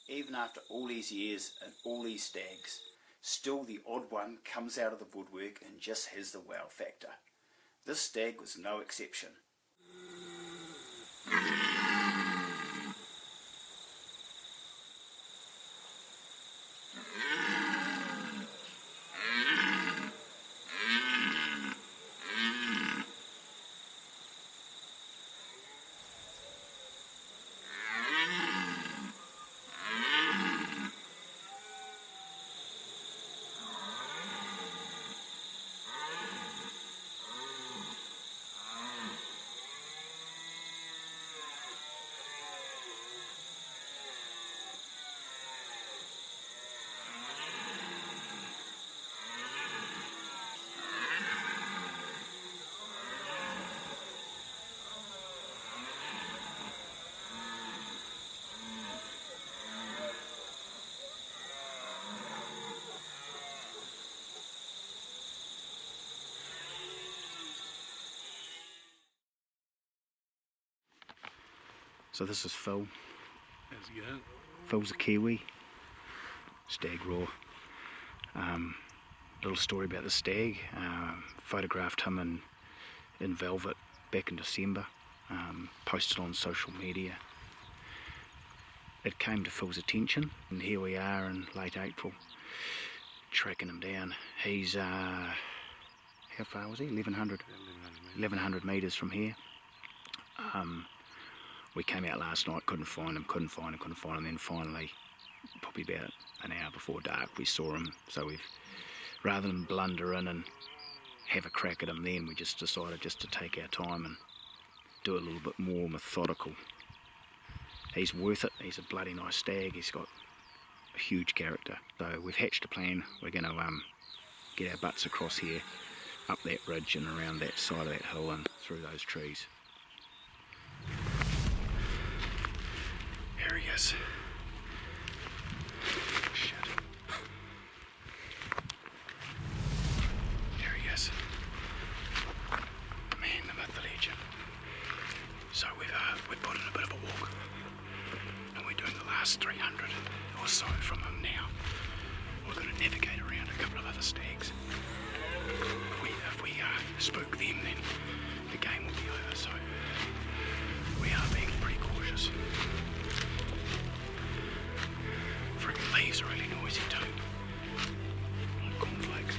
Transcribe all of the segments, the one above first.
Even after all these years and all these stags, still the odd one comes out of the woodwork and just has the wow factor. This stag was no exception. So this is Phil. How's it going? Phil's a Kiwi, stag raw. Little story about the stag. Photographed him in velvet back in December. Posted on social media. It came to Phil's attention, and here we are in late April, tracking him down. He's how far was he? 1100 metres from here. We came out last night, couldn't find him, and then finally, probably about an hour before dark, we saw him. So we've, rather than blunder in and have a crack at him then, we just decided just to take our time and do it a little bit more methodical. He's worth it, he's a bloody nice stag, he's got a huge character. So we've hatched a plan. We're going to get our butts across here, up that ridge and around that side of that hill and through those trees. Here he is. Shit. There he is. Man, the myth, the legend. So we've put in a bit of a walk, and we're doing the last 300 or so from him now. We're going to navigate around a couple of other stags. If we spook them, then the game will be over. So we are being pretty cautious. Freaking leaves are really noisy too. Like cornflakes.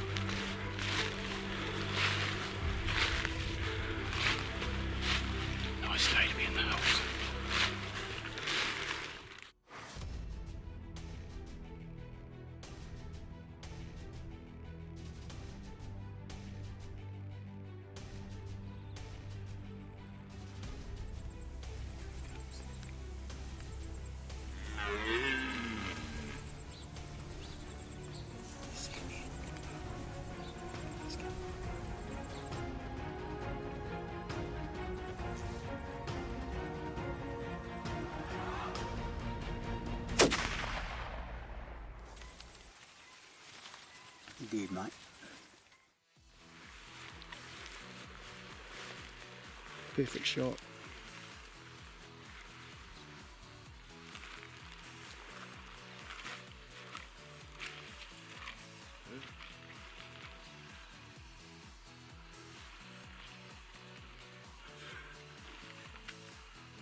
Nice day to be in the hills. You did, mate. Perfect shot.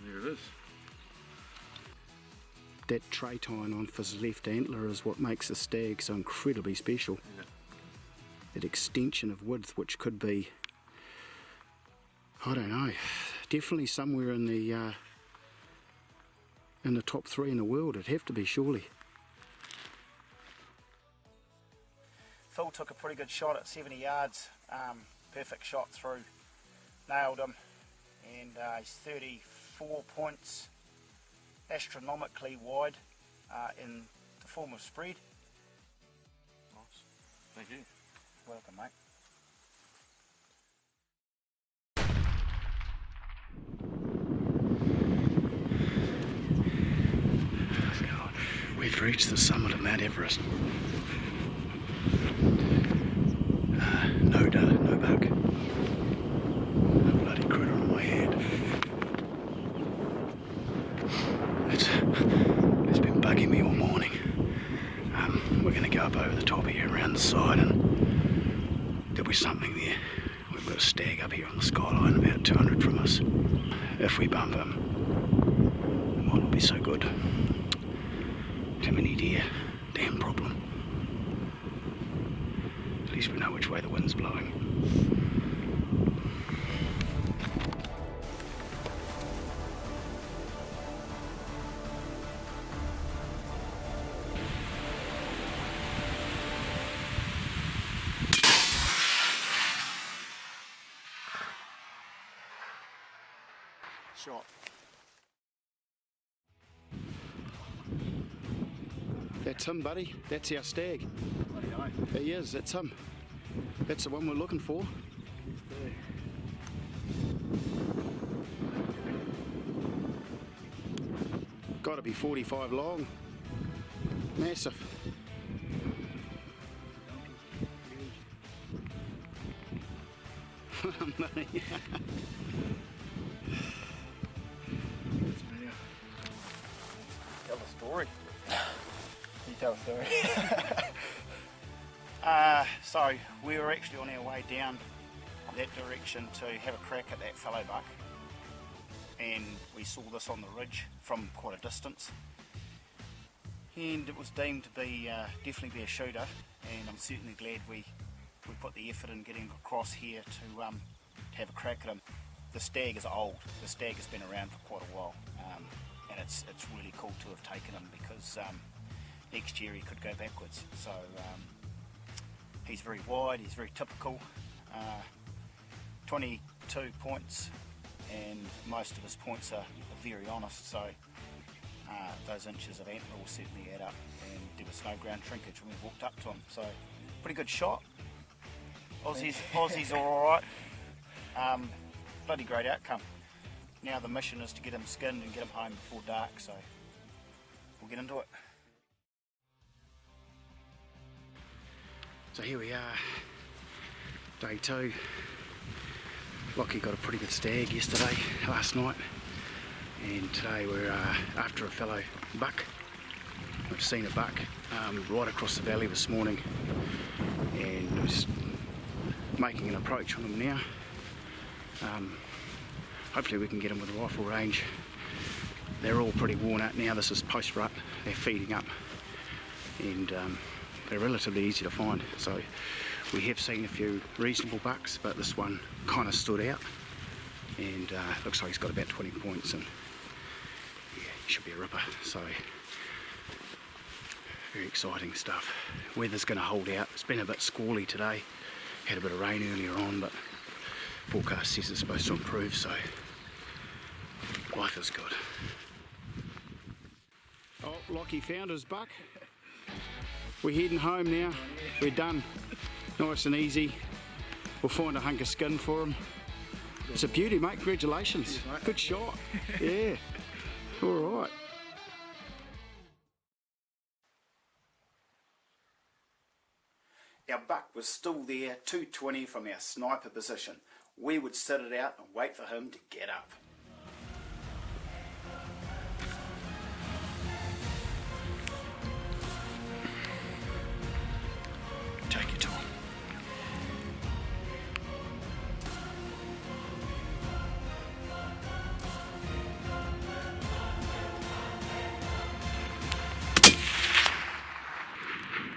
There it is. That tray tying on for his left antler is what makes the stag so incredibly special. Yeah. That extension of width, which could be, I don't know, definitely somewhere in the top 3 in the world. It'd have to be, surely. Phil took a pretty good shot at 70 yards, perfect shot through, nailed him, and he's 34 points, astronomically wide in the form of spread. Nice. Thank you. Welcome, mate. God, we've reached the summit of Mount Everest. No buck. A bloody critter on my head. It's been bugging me all morning. top here, around the side, and there'll be something there. We've got a stag up here on the skyline, about 200 from us. If we bump him, it might not be so good. Too many deer, damn problem. At least we know which way the wind's blowing. Shot. That's him, buddy. That's our stag. He is, that's him. That's the one we're looking for. Got to be 45 long. Massive. Tell a story. You tell a story. So we were actually on our way down that direction to have a crack at that fallow buck, and we saw this on the ridge from quite a distance, and it was deemed to be definitely be a shooter, and I'm certainly glad we put the effort in getting across here to have a crack at him. The stag is old. The stag has been around for quite a while, and it's really cool to have taken him, because next year he could go backwards. So he's very wide, he's very typical, 22 points, and most of his points are very honest, so those inches of antler will certainly add up, and there was no ground shrinkage when we walked up to him, so pretty good shot. Aussies are alright. Bloody great outcome. Now the mission is to get him skinned and get him home before dark, so we'll get into it. So here we are, day 2. Lockie got a pretty good stag last night, and today we're after a fellow buck. We've seen a buck right across the valley this morning, and we're just making an approach on him now. Hopefully we can get him with a rifle range. They're all pretty worn out now. This is post-rut, they're feeding up, and they're relatively easy to find. So we have seen a few reasonable bucks, but this one kind of stood out, and looks like he's got about 20 points, and yeah, he should be a ripper. So very exciting stuff. Weather's going to hold out. It's been a bit squally today. Had a bit of rain earlier on, but forecast says it's supposed to improve, so life is good. Oh, Lockie found his buck. We're heading home now. We're done. Nice and easy. We'll find a hunk of skin for him. It's a beauty, mate. Congratulations. Cheers, mate. Good shot. Yeah. All right. Our buck was still there, 220 from our sniper position. We would sit it out and wait for him to get up. Take your time.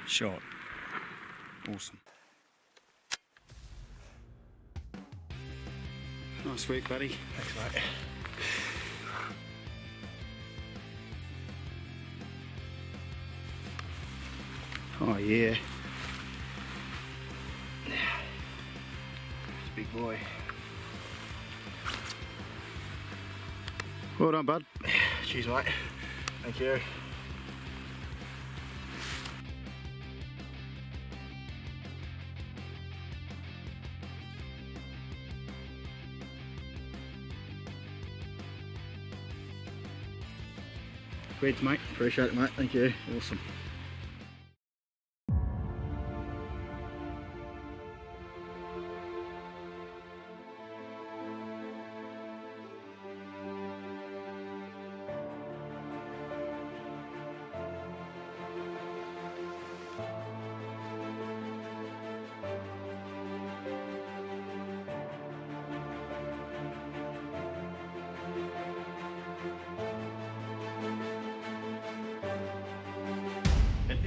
Shot. Awesome. Nice work, buddy. Thanks, mate. Oh yeah. Big boy. Well done, bud. Cheers, mate. Thank you. Great, mate. Appreciate it, mate. Thank you. Awesome.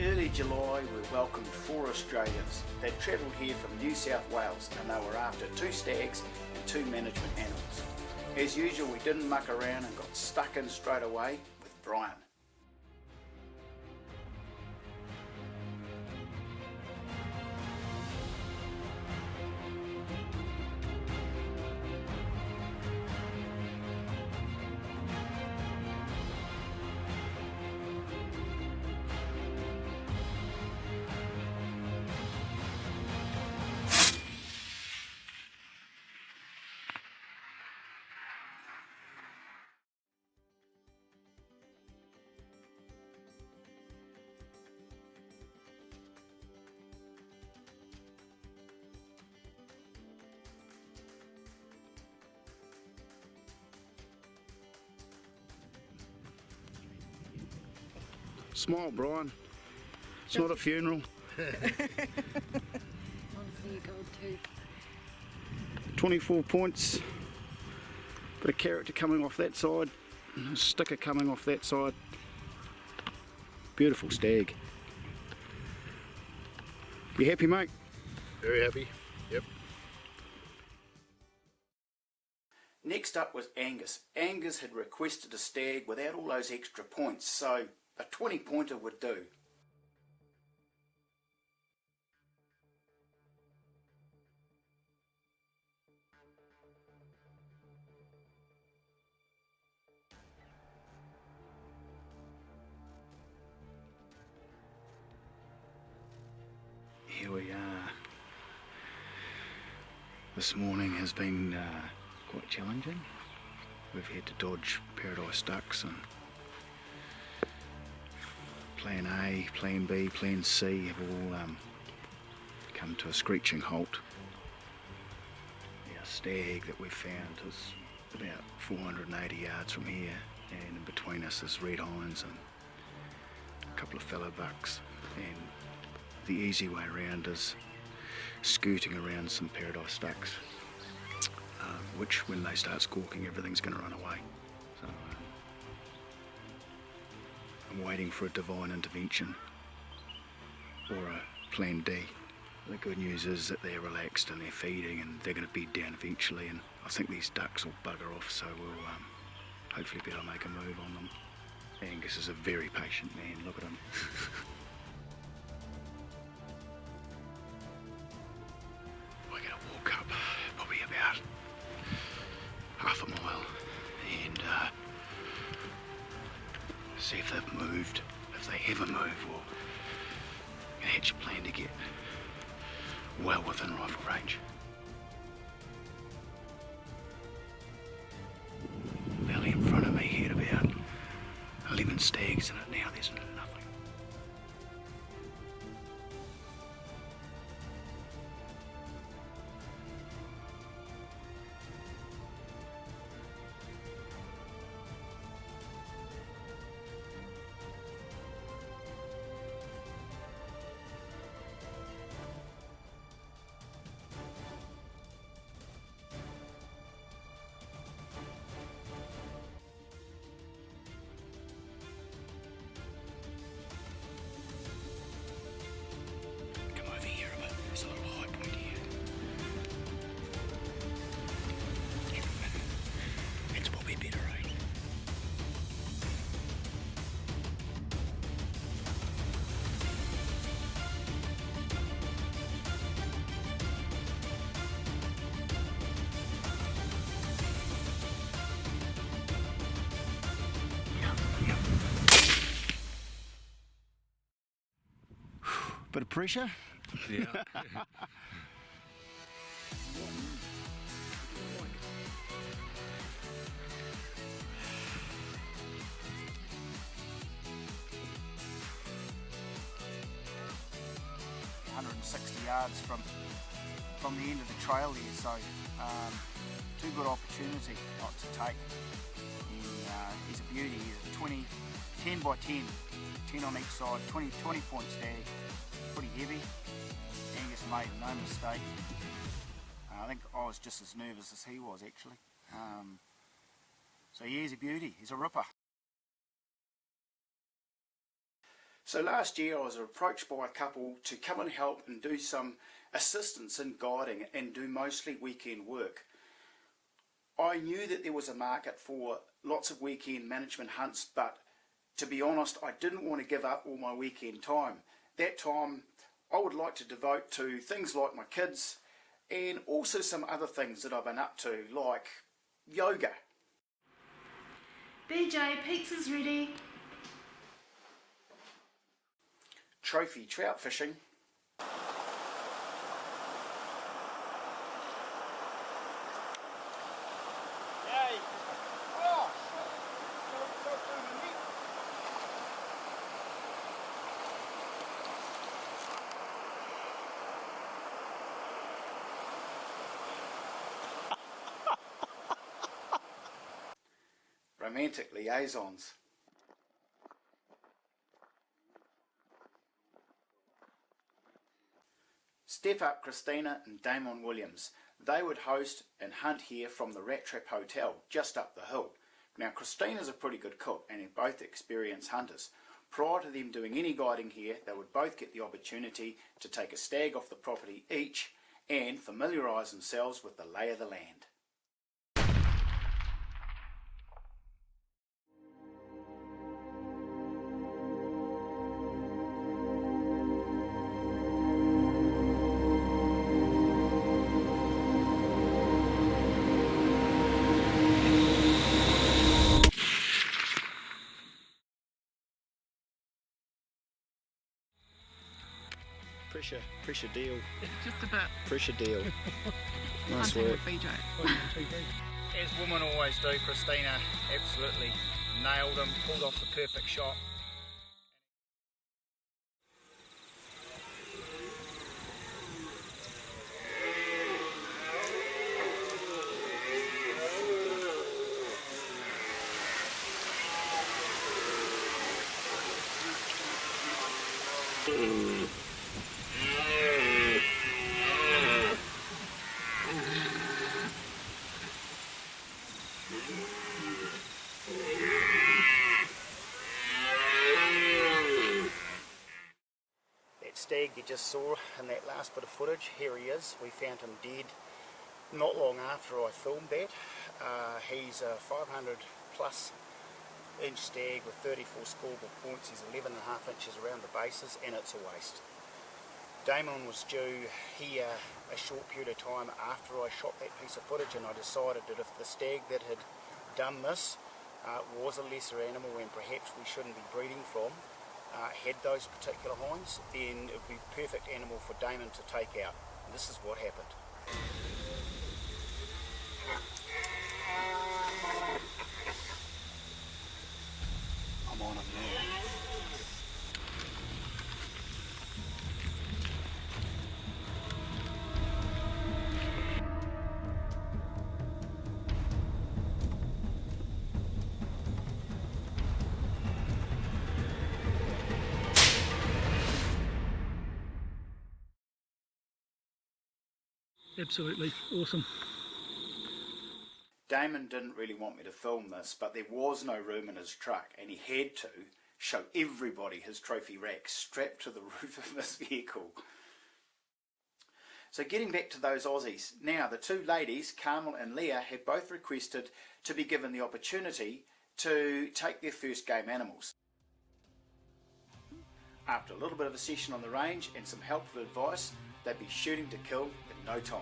early July we welcomed 4 Australians. They'd travelled here from New South Wales and they were after 2 stags and 2 management animals. As usual, we didn't muck around and got stuck in straight away with Brian. Smile, Brian. It's not a funeral. On for your gold tooth. 24 points. Bit of character coming off that side. A sticker coming off that side. Beautiful stag. You happy, mate? Very happy. Yep. Next up was Angus. Angus had requested a stag without all those extra points, so a 20 pointer would do. Here we are. This morning has been quite challenging. We've had to dodge paradise ducks and Plan A, Plan B, Plan C have all come to a screeching halt. Our stag that we found is about 480 yards from here, and in between us is red hinds and a couple of fallow bucks, and the easy way around is scooting around some paradise ducks, which when they start squawking everything's going to run away. So I'm waiting for a divine intervention or a plan D. The good news is that they're relaxed and they're feeding and they're going to bed down eventually, and I think these ducks will bugger off, so we'll hopefully be able to make a move on them. Angus is a very patient man, look at him. We're going to walk up probably about half a mile and see if they've moved. If they haven't moved, we'll hatch a plan to get well within rifle range. Valley in front of me had about 11 stags in it now, there's nothing. Bit of pressure. Yeah. 160 yards from the end of the trail here, so too good opportunity not to take. He's a beauty. He's a 10 by 10, 10 on each side, 20 point stag, pretty heavy. Angus made no mistake. I think I was just as nervous as he was actually. So yeah, he's a beauty. He's a ripper. So last year I was approached by a couple to come and help and do some assistance in guiding and do mostly weekend work. I knew that there was a market for lots of weekend management hunts, but to be honest, I didn't want to give up all my weekend time. That time I would like to devote to things like my kids and also some other things that I've been up to, like yoga. BJ, pizza's ready. Trophy trout fishing. Yay! Oh, romantic liaisons. Step Up Christina and Damon Williams. They would host and hunt here from the Rat Trap Hotel just up the hill. Now Christina's a pretty good cook and they're both experienced hunters. Prior to them doing any guiding here, they would both get the opportunity to take a stag off the property each and familiarise themselves with the lay of the land. Pressure deal. Just a bit. Pressure deal. Nice Hunting work. with BJ. As women always do, Christina absolutely nailed him, pulled off the perfect shot. That stag you just saw in that last bit of footage, here he is. We found him dead not long after I filmed that. He's a 500 plus inch stag with 34 scoreable points. He's 11.5 inches around the bases and it's a waste. Damon was due here a short period of time after I shot that piece of footage, and I decided that if the stag that had done this was a lesser animal and perhaps we shouldn't be breeding from, had those particular horns, then it would be a perfect animal for Damon to take out. And this is what happened. I'm on him now. Absolutely awesome. Damon didn't really want me to film this, but there was no room in his truck and he had to show everybody his trophy rack strapped to the roof of his vehicle. So getting back to those Aussies, now the two ladies, Carmel and Leah, had both requested to be given the opportunity to take their first game animals. After a little bit of a session on the range and some helpful advice, they'd be shooting to kill in no time.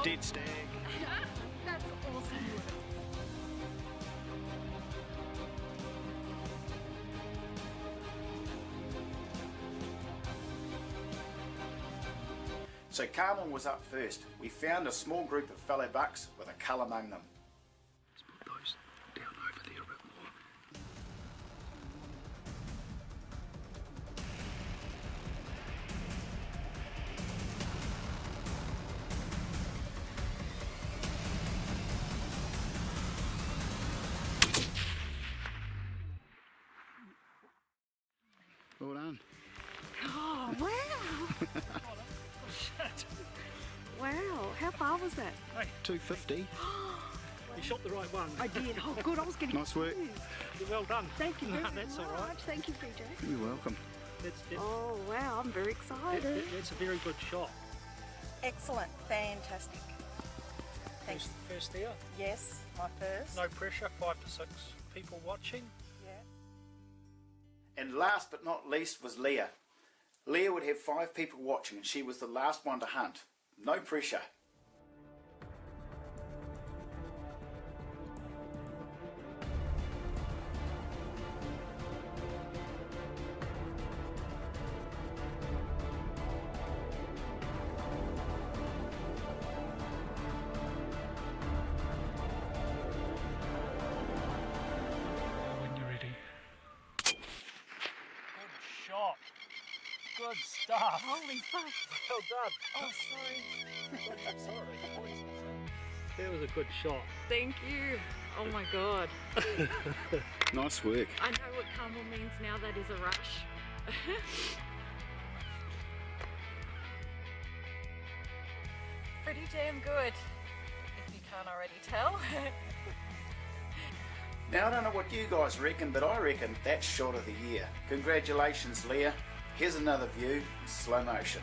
Dead stag. That's awesome. So Carmel was up first. We found a small group of fellow bucks with a cull among them. Let's put those down over there a bit more. done. Oh, wow. Shit. Wow. How far was that? 250. You shot the right one. I did. Oh, good. I was getting Nice work. confused. You're well done. Thank you very No, that's much. all right. Thank you, BJ. You're welcome. That's Oh, wow. I'm very excited. that's a very good shot. Excellent, fantastic. Thanks. First there. Yes, my first. No pressure. 5 to 6 people watching. Yeah. And last but not least was Leah. Leah would have 5 people watching and she was the last one to hunt. No pressure. When you're ready. Good shot. Good stuff. Holy fuck. Well done. Oh, sorry. Sorry. That was a good shot. Thank you. Oh, my God. Nice work. I know what Carmel means now. That is a rush. Pretty damn good, if you can't already tell. Now I don't know what you guys reckon, but I reckon that's shot of the year. Congratulations, Leah. Here's another view in slow motion.